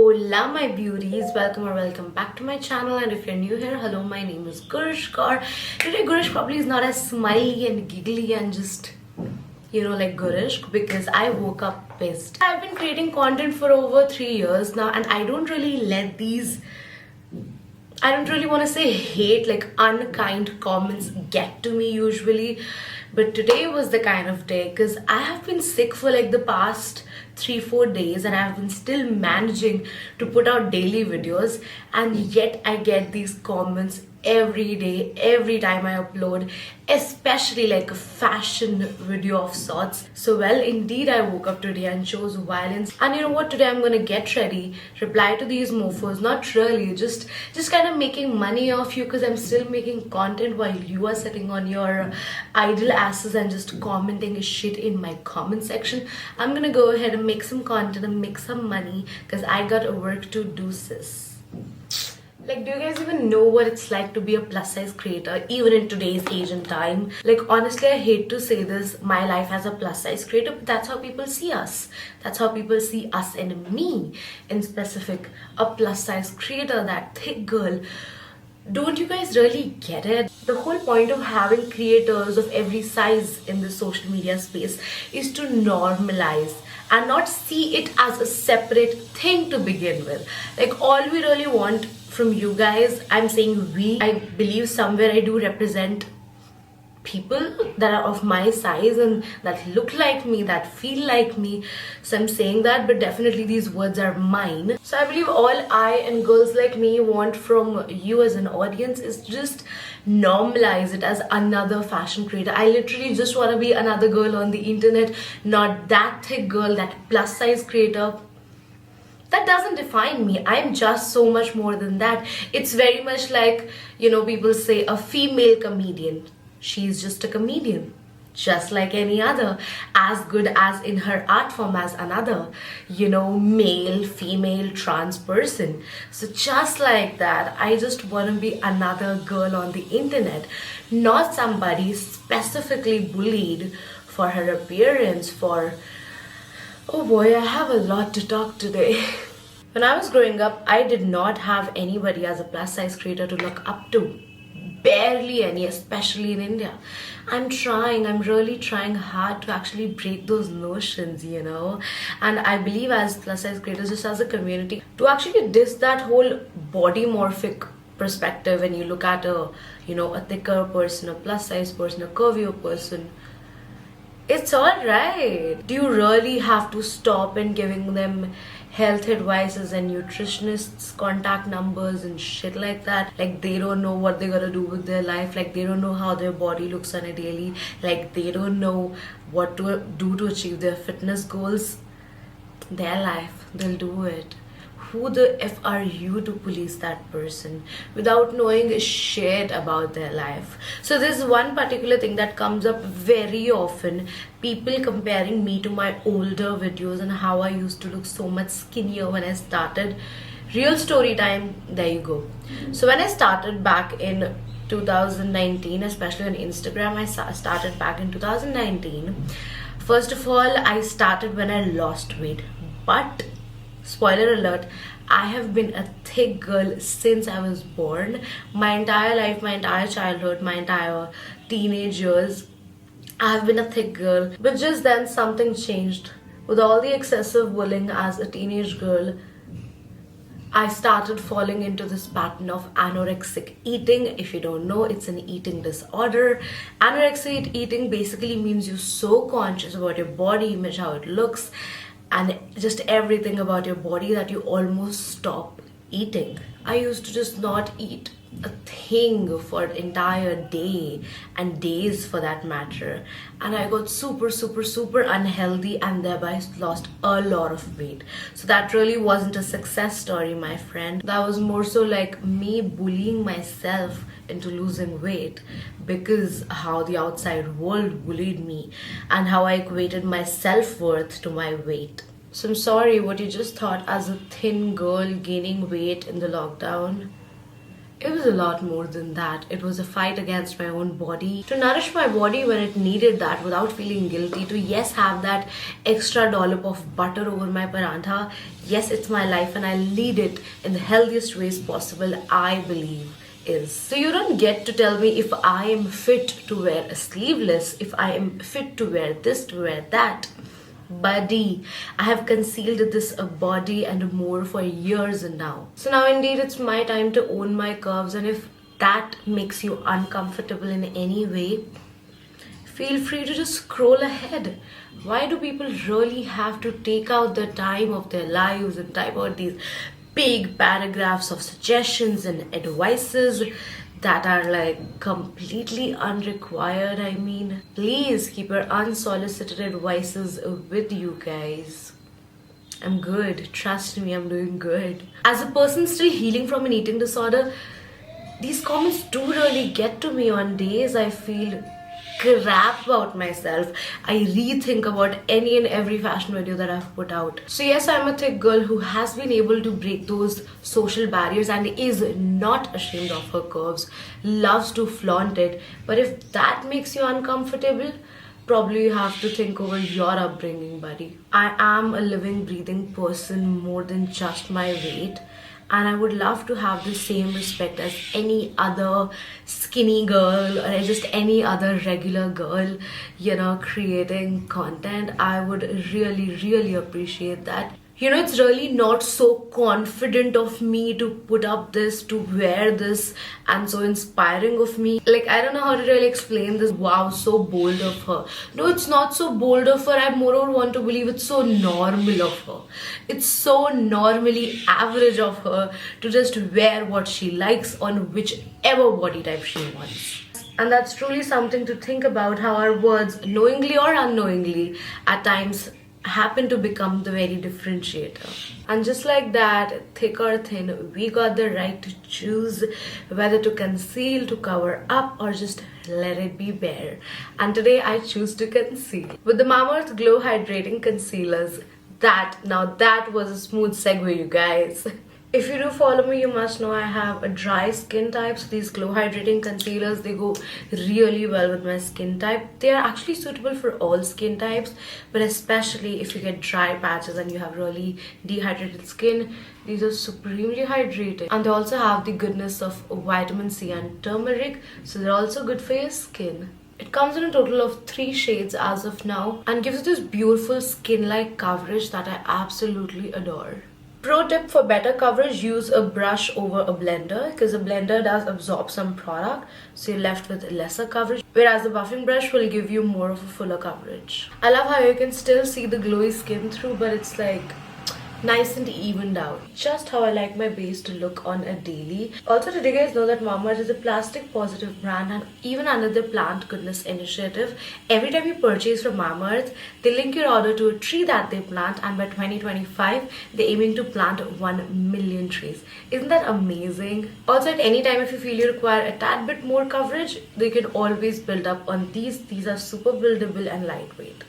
Hola my beauties, welcome or welcome back to my channel, and if you're new here, hello, my name is Gurishq Kaur. Today Gurishq probably is not as smiley and giggly and just like Gurishq because I woke up pissed. I've been creating content for over 3 years now, and I don't really want to say hate, like unkind comments get to me usually, but today was the kind of day because I have been sick for like the past 3-4 days and I've been still managing to put out daily videos, and yet I get these comments every day, every time I upload, especially like a fashion video of sorts. So well, indeed I woke up today and chose violence, and you know what, today I'm gonna get ready, reply to these mofos, not really, just kind of making money off you because I'm still making content while you are sitting on your idle asses and just commenting shit in my comment section. I'm gonna go ahead and make some content and make some money because I got work to do, sis. Like, do you guys even know what it's like to be a plus size creator, even in today's age and time? Like, honestly, I hate to say this, my life as a plus size creator, but that's how people see us. That's how people see us and me in specific. A plus size creator, that thick girl. Don't you guys really get it? The whole point of having creators of every size in the social media space is to normalize and not see it as a separate thing to begin with. Like, all we really want from you guys, I'm saying we, I believe somewhere I do represent people that are of my size and that look like me, that feel like me. So I'm saying that, but definitely these words are mine. So I believe all I and girls like me want from you as an audience is just normalize it as another fashion creator. I literally just want to be another girl on the internet, not that thick girl, that plus size creator. That doesn't define me. I'm just so much more than that. It's very much like, people say a female comedian. She's just a comedian, just like any other, as good as in her art form as another, male, female, trans person. So just like that, I just want to be another girl on the internet, not somebody specifically bullied for her appearance, oh boy, I have a lot to talk today. When I was growing up, I did not have anybody as a plus size creator to look up to. Barely any, especially in India. I'm really trying hard to actually break those notions, And I believe as plus size creators, just as a community, to actually diss that whole body morphic perspective when you look at a thicker person, a plus size person, a curvier person. It's alright. Do you really have to stop in giving them health advices and nutritionists contact numbers and shit like that? Like, they don't know what they're gonna do with their life. Like, they don't know how their body looks on a daily. Like, they don't know what to do to achieve their fitness goals. Their life, they'll do it. Who the F are you to police that person without knowing shit about their life? So there's one particular thing that comes up very often. People comparing me to my older videos and how I used to look so much skinnier when I started. Real story time, there you go. So when I started back in 2019, especially on Instagram, I started back in 2019. First of all, I started when I lost weight. But spoiler alert, I have been a thick girl since I was born. My entire life, my entire childhood, my entire teenage years, I have been a thick girl. But just then something changed. With all the excessive bullying as a teenage girl, I started falling into this pattern of anorexic eating. If you don't know, it's an eating disorder. Anorexic eating basically means you're so conscious about your body image, how it looks, and just everything about your body that you almost stop eating. I used to just not eat a thing for an entire day and days for that matter, and I got super unhealthy and thereby lost a lot of weight. So that really wasn't a success story, my friend. That was more so like me bullying myself into losing weight because how the outside world bullied me and how I equated my self-worth to my weight. So I'm sorry, what you just thought as a thin girl gaining weight in the lockdown, It was a lot more than that. It was a fight against my own body, to nourish my body when it needed that without feeling guilty, to yes, have that extra dollop of butter over my parantha. Yes, it's my life and I lead it in the healthiest ways possible, I believe is. So you don't get to tell me if I am fit to wear a sleeveless, if I am fit to wear this, to wear that. Buddy, I have concealed this body and more for years now. So now indeed it's my time to own my curves, and if that makes you uncomfortable in any way, feel free to just scroll ahead. Why do people really have to take out the time of their lives and type out these big paragraphs of suggestions and advices that are like completely unrequired? I mean, please keep your unsolicited advices with you guys. I'm good. Trust me, I'm doing good. As a person still healing from an eating disorder, these comments do really get to me on days I feel crap about myself. I rethink about any and every fashion video that I've put out. So yes, I'm a thick girl who has been able to break those social barriers and is not ashamed of her curves, loves to flaunt it. But if that makes you uncomfortable, probably you have to think over your upbringing, buddy. I am a living, breathing person more than just my weight. And I would love to have the same respect as any other skinny girl or just any other regular girl, creating content. I would really, really appreciate that. It's really not so confident of me to put up this, to wear this, and so inspiring of me. Like, I don't know how to really explain this. Wow, so bold of her. No, it's not so bold of her. I moreover want to believe it's so normal of her. It's so normally average of her to just wear what she likes on whichever body type she wants. And that's truly something to think about, how our words, knowingly or unknowingly, at times happen to become the very differentiator. And just like that, thick or thin, we got the right to choose whether to conceal, to cover up, or just let it be bare. And today I choose to conceal with the Mamaearth Glow Hydrating Concealers. That was a smooth segue, you guys. If you do follow me, you must know I have a dry skin type. So these glow hydrating concealers, they go really well with my skin type. They are actually suitable for all skin types, but especially if you get dry patches and you have really dehydrated skin, these are supremely hydrating. And they also have the goodness of vitamin C and turmeric, so they're also good for your skin. It comes in a total of 3 shades as of now and gives you this beautiful skin-like coverage that I absolutely adore. Pro tip for better coverage, use a brush over a blender, because a blender does absorb some product, so you're left with lesser coverage, whereas the buffing brush will give you more of a fuller coverage. I love how you can still see the glowy skin through, but it's like nice and evened out. Just how I like my base to look on a daily. Also, did you guys know that Mamaearth is a plastic positive brand, and even under the plant goodness initiative, every time you purchase from Mamaearth, they link your order to a tree that they plant, and by 2025 they're aiming to plant 1 million trees. Isn't that amazing? Also, at any time if you feel you require a tad bit more coverage, they can always build up on these. These are super buildable and lightweight.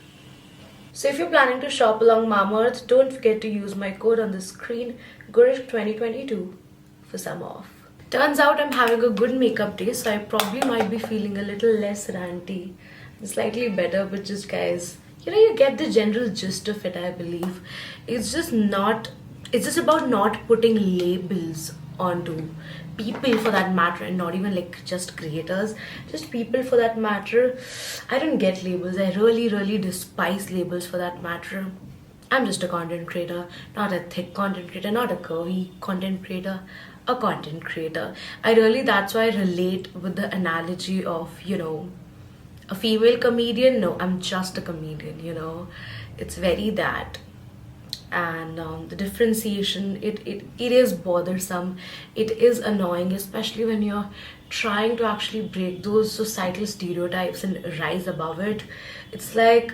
So if you're planning to shop along Mamaearth, don't forget to use my code on the screen, Gurishq 2022, for some off. Turns out I'm having a good makeup day, so I probably might be feeling a little less ranty, slightly better, but just guys, you get the general gist of it, I believe. It's just about not putting labels onto people, for that matter, and not even like just creators, just people for that matter. I don't get labels. I really despise labels for that matter. I'm just a content creator, not a thick content creator, not a curvy content creator, a content creator. That's why I relate with the analogy of, a female comedian. No, I'm just a comedian, it's very that. And the differentiation, it is bothersome, it is annoying, especially when you're trying to actually break those societal stereotypes and rise above it. It's like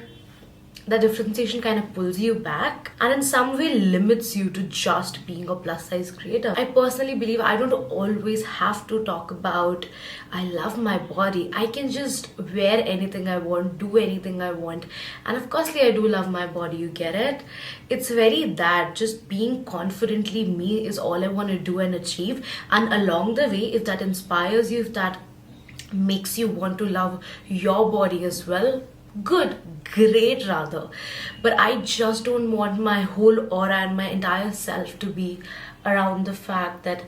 that differentiation kind of pulls you back and in some way limits you to just being a plus size creator. I personally believe I don't always have to talk about I love my body. I can just wear anything I want, do anything I want, and of course I do love my body, you get it? It's very that just being confidently me is all I want to do and achieve, and along the way, if that inspires you, if that makes you want to love your body as well, good, great rather. But I just don't want my whole aura and my entire self to be around the fact that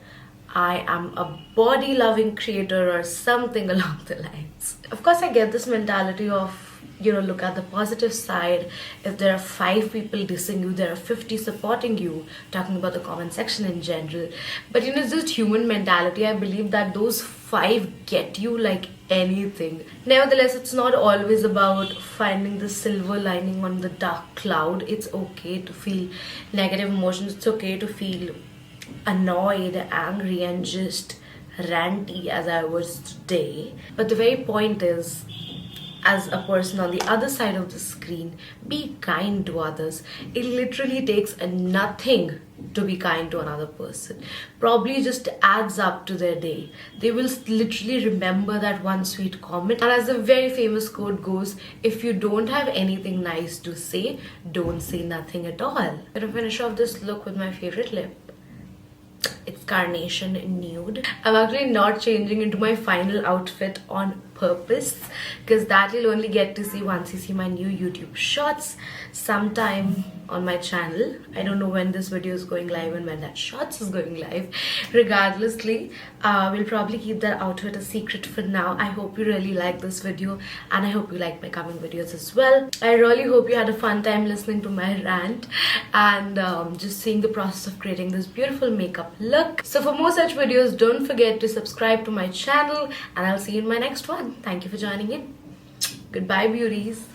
I am a body loving creator or something along the lines. Of course, I get this mentality of, look at the positive side. If there are 5 people dissing you, there are 50 supporting you, talking about the comment section in general. But it's just human mentality. I believe that those 5 get you like anything. Nevertheless, it's not always about finding the silver lining on the dark cloud. It's okay to feel negative emotions. It's okay to feel annoyed, angry, and just ranty as I was today. But the very point is, as a person on the other side of the screen, be kind to others. It literally takes nothing to be kind to another person. Probably just adds up to their day. They will literally remember that one sweet comment. And as a very famous quote goes, if you don't have anything nice to say, don't say nothing at all. I'm gonna finish off this look with my favorite lip. It's Carnation Nude. I'm actually not changing into my final outfit on purpose because that you'll only get to see once you see my new YouTube shorts sometime on my channel. I don't know when this video is going live and when that shorts is going live. Regardlessly, we'll probably keep that outfit a secret for now. I hope you really like this video and I hope you like my coming videos as well. I really hope you had a fun time listening to my rant and just seeing the process of creating this beautiful makeup look. So for more such videos, don't forget to subscribe to my channel and I'll see you in my next one. Thank you for joining in. Goodbye, beauties.